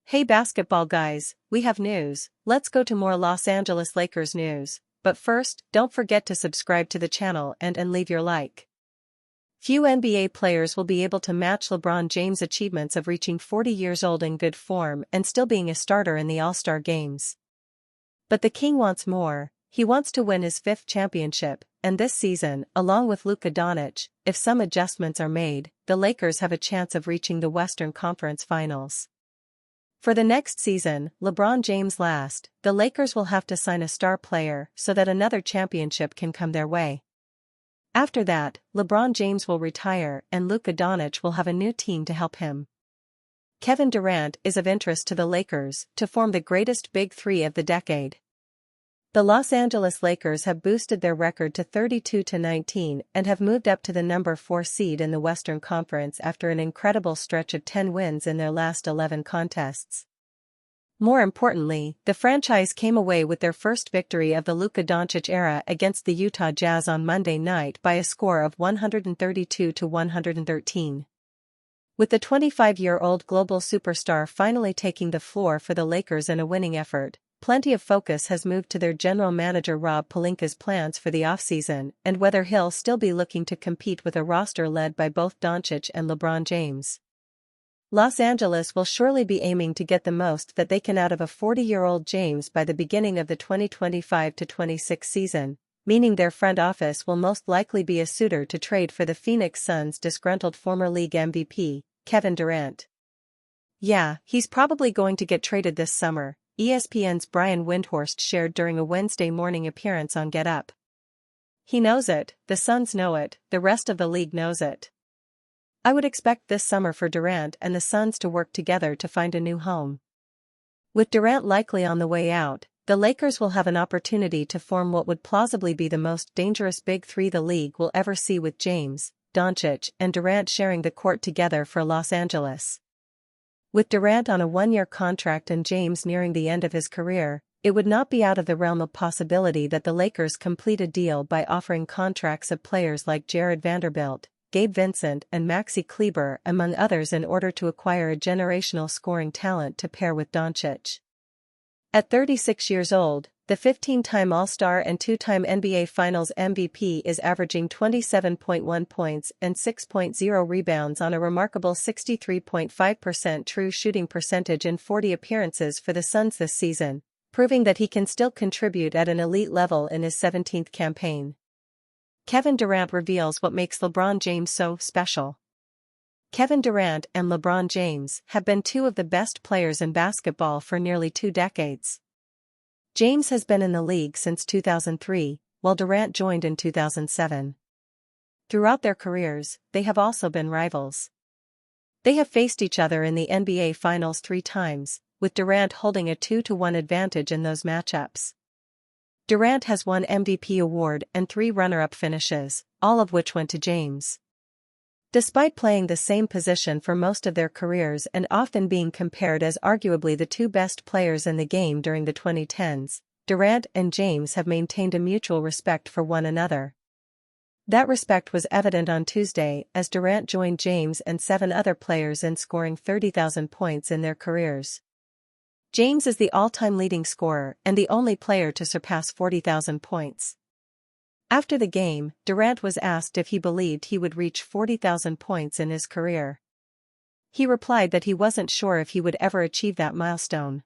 Hey basketball guys, we have news. Let's go to more Los Angeles Lakers news. But first, don't forget to subscribe to the channel and leave your like. Few NBA players will be able to match LeBron James' achievements of reaching 40 years old in good form and still being a starter in the All-Star games. But the King wants more. He wants to win his 5th championship, and this season, along with Luka Doncic, if some adjustments are made, the Lakers have a chance of reaching the Western Conference Finals. For the next season, LeBron James last, the Lakers will have to sign a star player so that another championship can come their way. After that, LeBron James will retire and Luka Doncic will have a new team to help him. Kevin Durant is of interest to the Lakers to form the greatest big three of the decade. The Los Angeles Lakers have boosted their record to 32-19 and have moved up to the number 4 seed in the Western Conference after an incredible stretch of 10 wins in their last 11 contests. More importantly, the franchise came away with their first victory of the Luka Doncic era against the Utah Jazz on Monday night by a score of 132-113. With the 25-year-old global superstar finally taking the floor for the Lakers in a winning effort, plenty of focus has moved to their general manager Rob Pelinka's plans for the offseason and whether he'll still be looking to compete with a roster led by both Doncic and LeBron James. Los Angeles will surely be aiming to get the most that they can out of a 40-year-old James by the beginning of the 2025-26 season, meaning their front office will most likely be a suitor to trade for the Phoenix Suns' disgruntled former league MVP, Kevin Durant. Yeah, he's probably going to get traded this summer, ESPN's Brian Windhorst shared during a Wednesday morning appearance on Get Up. He knows it, the Suns know it, the rest of the league knows it. I would expect this summer for Durant and the Suns to work together to find a new home. With Durant likely on the way out, the Lakers will have an opportunity to form what would plausibly be the most dangerous big three the league will ever see, with James, Doncic and Durant sharing the court together for Los Angeles. With Durant on a 1-year contract and James nearing the end of his career, it would not be out of the realm of possibility that the Lakers complete a deal by offering contracts of players like Jared Vanderbilt, Gabe Vincent and Maxi Kleber among others in order to acquire a generational scoring talent to pair with Doncic. At 36 years old, the 15-time All-Star and 2-time NBA Finals MVP is averaging 27.1 points and 6.0 rebounds on a remarkable 63.5% true shooting percentage in 40 appearances for the Suns this season, proving that he can still contribute at an elite level in his 17th campaign. Kevin Durant reveals what makes LeBron James so special. Kevin Durant and LeBron James have been two of the best players in basketball for nearly 2 decades. James has been in the league since 2003, while Durant joined in 2007. Throughout their careers, they have also been rivals. They have faced each other in the NBA Finals 3 times, with Durant holding a 2-1 advantage in those matchups. Durant has won MVP award and 3 runner-up finishes, all of which went to James. Despite playing the same position for most of their careers and often being compared as arguably the 2 best players in the game during the 2010s, Durant and James have maintained a mutual respect for one another. That respect was evident on Tuesday as Durant joined James and 7 other players in scoring 30,000 points in their careers. James is the all-time leading scorer and the only player to surpass 40,000 points. After the game, Durant was asked if he believed he would reach 40,000 points in his career. He replied that he wasn't sure if he would ever achieve that milestone.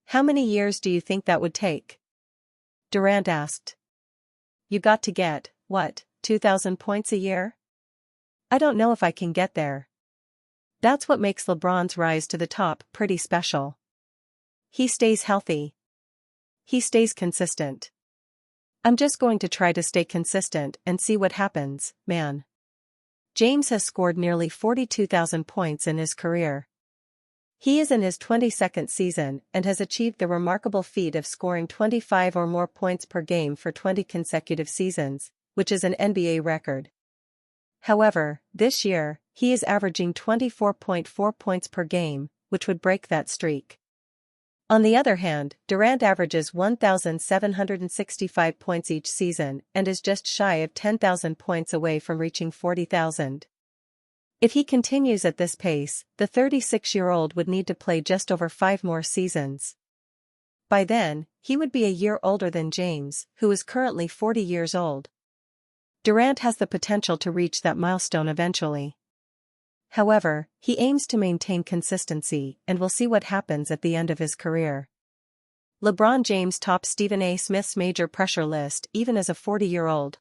"How many years do you think that would take?" Durant asked. "You got to get, what, 2,000 points a year? I don't know if I can get there." That's what makes LeBron's rise to the top pretty special. He stays healthy. He stays consistent. "I'm just going to try to stay consistent and see what happens, man." James has scored nearly 42,000 points in his career. He is in his 22nd season and has achieved the remarkable feat of scoring 25 or more points per game for 20 consecutive seasons, which is an NBA record. However, this year, he is averaging 24.4 points per game, which would break that streak. On the other hand, Durant averages 1,765 points each season and is just shy of 10,000 points away from reaching 40,000. If he continues at this pace, the 36-year-old would need to play just over 5 more seasons. By then, he would be a year older than James, who is currently 40 years old. Durant has the potential to reach that milestone eventually. However, he aims to maintain consistency, and we'll see what happens at the end of his career. LeBron James tops Stephen A. Smith's major pressure list even as a 40-year-old.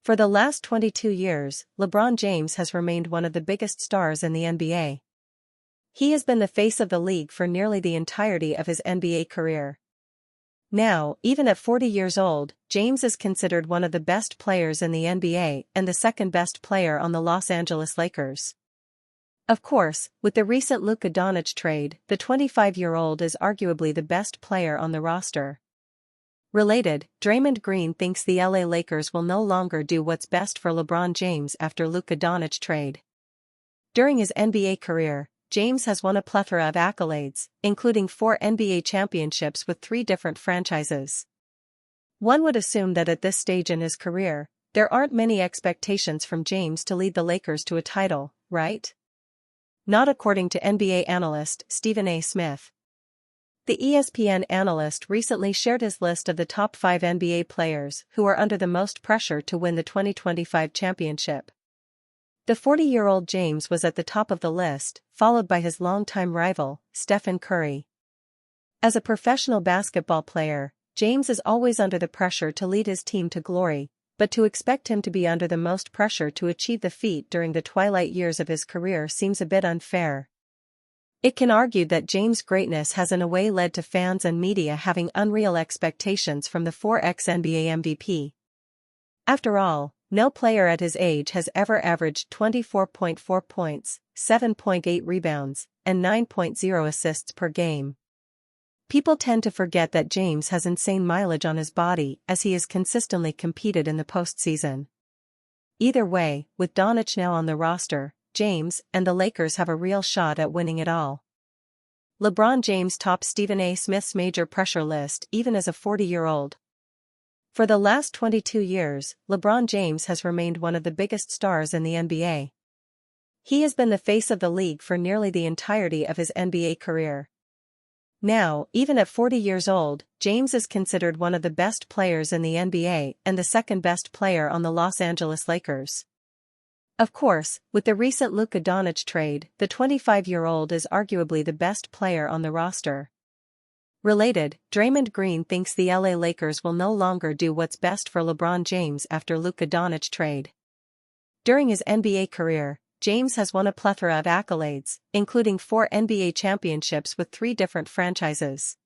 For the last 22 years, LeBron James has remained one of the biggest stars in the NBA. He has been the face of the league for nearly the entirety of his NBA career. Now, even at 40 years old, James is considered one of the best players in the NBA and the second best player on the Los Angeles Lakers. Of course, with the recent Luka Doncic trade, the 25-year-old is arguably the best player on the roster. Related, Draymond Green thinks the LA Lakers will no longer do what's best for LeBron James after Luka Doncic trade. During his NBA career, James has won a plethora of accolades, including 4 NBA championships with 3 different franchises. One would assume that at this stage in his career, there aren't many expectations from James to lead the Lakers to a title, right? Not according to NBA analyst Stephen A. Smith. The ESPN analyst recently shared his list of the top 5 NBA players who are under the most pressure to win the 2025 championship. The 40-year-old James was at the top of the list, followed by his longtime rival, Stephen Curry. As a professional basketball player, James is always under the pressure to lead his team to glory, but to expect him to be under the most pressure to achieve the feat during the twilight years of his career seems a bit unfair. It can argue that James' greatness has in a way led to fans and media having unreal expectations from the 4x NBA MVP. After all, no player at his age has ever averaged 24.4 points, 7.8 rebounds, and 9.0 assists per game. People tend to forget that James has insane mileage on his body as he has consistently competed in the postseason. Either way, with Doncic now on the roster, James and the Lakers have a real shot at winning it all. LeBron James tops Stephen A. Smith's major pressure list even as a 40-year-old. For the last 22 years, LeBron James has remained one of the biggest stars in the NBA. He has been the face of the league for nearly the entirety of his NBA career. Now, even at 40 years old, James is considered one of the best players in the NBA and the second best player on the Los Angeles Lakers. Of course, with the recent Luka Doncic trade, the 25-year-old is arguably the best player on the roster. Related, Draymond Green thinks the LA Lakers will no longer do what's best for LeBron James after Luka Doncic trade. During his NBA career, James has won a plethora of accolades, including 4 NBA championships with 3 different franchises.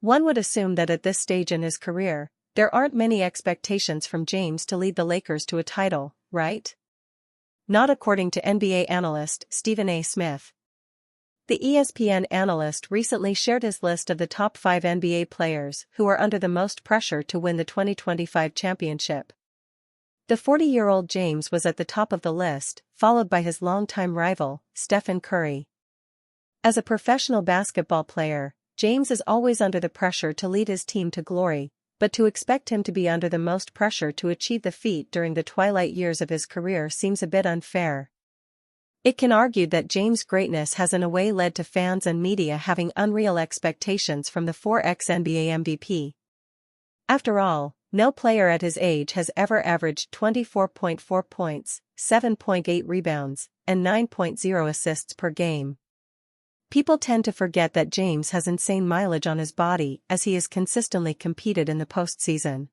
One would assume that at this stage in his career, there aren't many expectations from James to lead the Lakers to a title, right? Not according to NBA analyst Stephen A. Smith. The ESPN analyst recently shared his list of the top 5 NBA players who are under the most pressure to win the 2025 championship. The 40-year-old James was at the top of the list, followed by his longtime rival, Stephen Curry. As a professional basketball player, James is always under the pressure to lead his team to glory, but to expect him to be under the most pressure to achieve the feat during the twilight years of his career seems a bit unfair. It can argue that James' greatness has in a way led to fans and media having unreal expectations from the 4x NBA MVP. After all, no player at his age has ever averaged 24.4 points, 7.8 rebounds, and 9.0 assists per game. People tend to forget that James has insane mileage on his body as he has consistently competed in the postseason.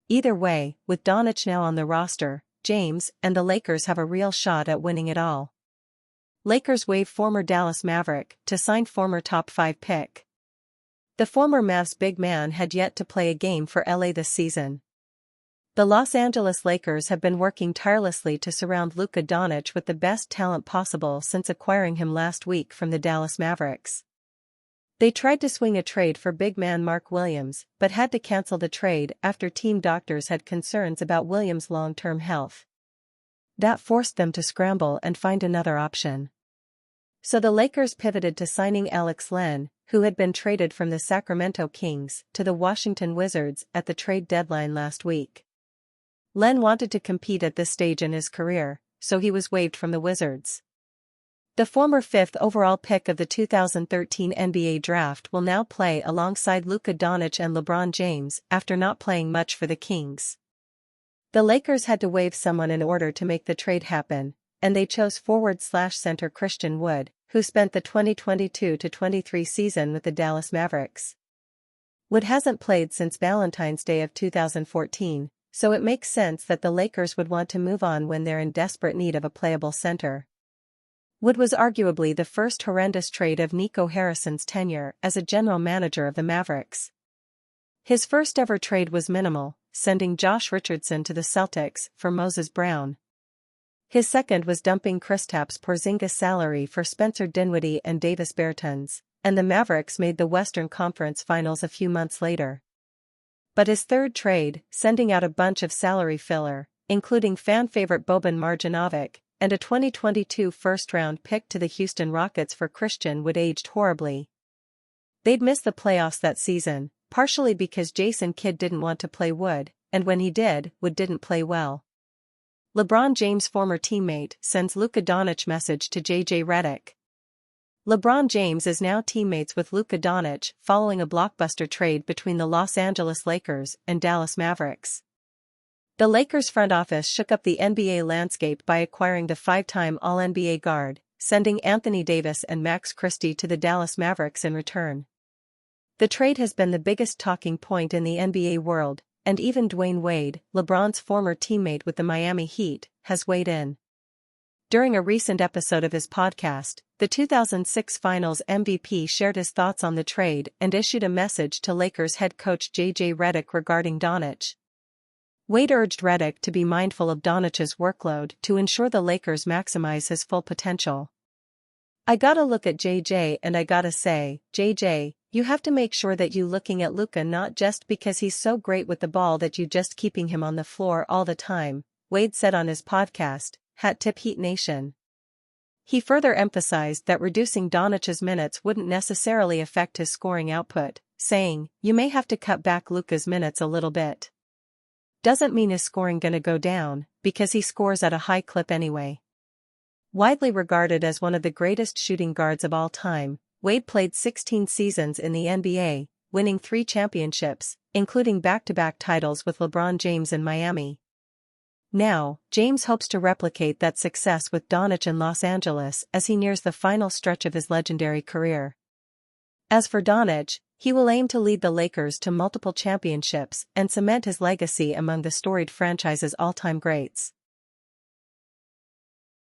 Either way, with Doncic now on the roster, James and the Lakers have a real shot at winning it all. Lakers waive former Dallas Maverick to sign former top 5 pick. The former Mavs big man had yet to play a game for LA this season. The Los Angeles Lakers have been working tirelessly to surround Luka Doncic with the best talent possible since acquiring him last week from the Dallas Mavericks. They tried to swing a trade for big man Mark Williams, but had to cancel the trade after team doctors had concerns about Williams' long-term health. That forced them to scramble and find another option. So the Lakers pivoted to signing Alex Len, who had been traded from the Sacramento Kings to the Washington Wizards at the trade deadline last week. Len wanted to compete at this stage in his career, so he was waived from the Wizards. The former 5th overall pick of the 2013 NBA draft will now play alongside Luka Doncic and LeBron James after not playing much for the Kings. The Lakers had to waive someone in order to make the trade happen, and they chose forward/center Christian Wood, who spent the 2022-23 season with the Dallas Mavericks. Wood hasn't played since Valentine's Day of 2014, so it makes sense that the Lakers would want to move on when they're in desperate need of a playable center. Wood was arguably the first horrendous trade of Nico Harrison's tenure as a general manager of the Mavericks. His first ever trade was minimal, sending Josh Richardson to the Celtics for Moses Brown. His second was dumping Kristaps Porzingis' salary for Spencer Dinwiddie and Davis Bertans, and the Mavericks made the Western Conference Finals a few months later. But his third trade, sending out a bunch of salary filler, including fan favorite Boban Marjanovic, and a 2022 first-round pick to the Houston Rockets for Christian Wood, aged horribly. They'd miss the playoffs that season, partially because Jason Kidd didn't want to play Wood, and when he did, Wood didn't play well. LeBron James' former teammate sends Luka Doncic message to JJ Redick. LeBron James is now teammates with Luka Doncic following a blockbuster trade between the Los Angeles Lakers and Dallas Mavericks. The Lakers front office shook up the NBA landscape by acquiring the 5-time All-NBA guard, sending Anthony Davis and Max Christie to the Dallas Mavericks in return. The trade has been the biggest talking point in the NBA world, and even Dwayne Wade, LeBron's former teammate with the Miami Heat, has weighed in. During a recent episode of his podcast, the 2006 Finals MVP shared his thoughts on the trade and issued a message to Lakers head coach JJ Redick regarding Doncic. Wade urged Redick to be mindful of Doncic's workload to ensure the Lakers maximize his full potential. "I gotta look at JJ and I gotta say, JJ, you have to make sure that you looking at Luka not just because he's so great with the ball that you just keeping him on the floor all the time," Wade said on his podcast, Hat Tip Heat Nation. He further emphasized that reducing Doncic's minutes wouldn't necessarily affect his scoring output, saying, "You may have to cut back Luka's minutes a little bit. Doesn't mean his scoring gonna go down, because he scores at a high clip anyway." Widely regarded as one of the greatest shooting guards of all time, Wade played 16 seasons in the NBA, winning 3 championships, including back-to-back titles with LeBron James in Miami. Now, James hopes to replicate that success with Doncic in Los Angeles as he nears the final stretch of his legendary career. As for Doncic, he will aim to lead the Lakers to multiple championships and cement his legacy among the storied franchise's all-time greats.